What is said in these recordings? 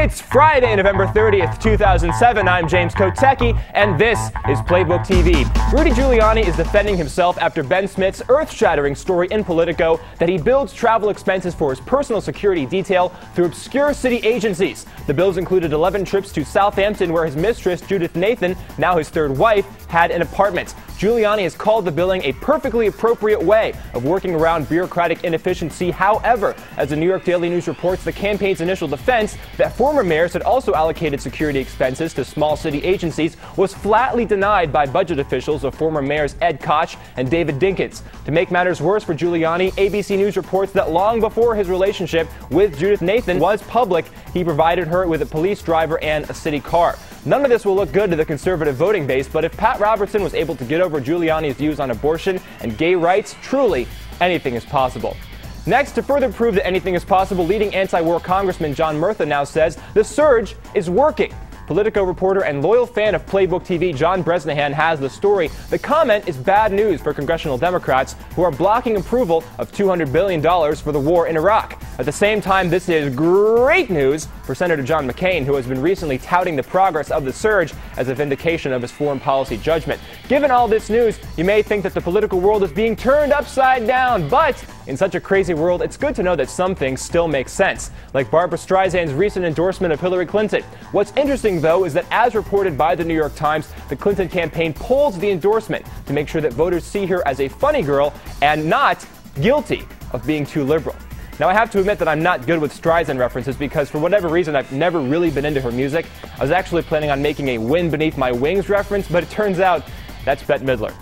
It's Friday, November 30th, 2007. I'm James Kotecki, and this is Playbook TV. Rudy Giuliani is defending himself after Ben Smith's earth-shattering story in Politico that he builds travel expenses for his personal security detail through obscure city agencies. The bills included 11 trips to Southampton, where his mistress, Judith Nathan, now his third wife, had an apartment. Giuliani has called the billing a perfectly appropriate way of working around bureaucratic inefficiency. However, as the New York Daily News reports, the campaign's initial defense that former mayors had also allocated security expenses to small city agencies was flatly denied by budget officials of former mayors Ed Koch and David Dinkins. To make matters worse for Giuliani, ABC News reports that long before his relationship with Judith Nathan was public, he provided her with a police driver and a city car. None of this will look good to the conservative voting base, but if Pat Robertson was able to get over Giuliani's views on abortion and gay rights, truly, anything is possible. Next, to further prove that anything is possible, leading anti-war Congressman John Murtha now says the surge is working. Politico reporter and loyal fan of Playbook TV John Bresnahan has the story. The comment is bad news for congressional Democrats who are blocking approval of $200 billion for the war in Iraq. At the same time, this is great news for Senator John McCain, who has been recently touting the progress of the surge as a vindication of his foreign policy judgment. Given all this news, you may think that the political world is being turned upside down, but in such a crazy world, it's good to know that some things still make sense, like Barbara Streisand's recent endorsement of Hillary Clinton. What's interesting, though, is that as reported by the New York Times, the Clinton campaign pulls the endorsement to make sure that voters see her as a funny girl and not guilty of being too liberal. Now, I have to admit that I'm not good with Streisand references because, for whatever reason, I've never really been into her music. I was actually planning on making a Wind Beneath My Wings reference, but it turns out that's Bette Midler.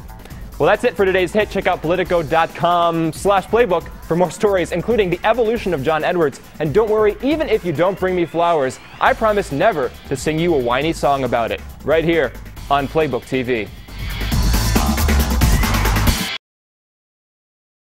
Well, that's it for today's hit. Check out Politico.com/playbook for more stories, including the evolution of John Edwards. And don't worry, even if you don't bring me flowers, I promise never to sing you a whiny song about it, right here on Playbook TV.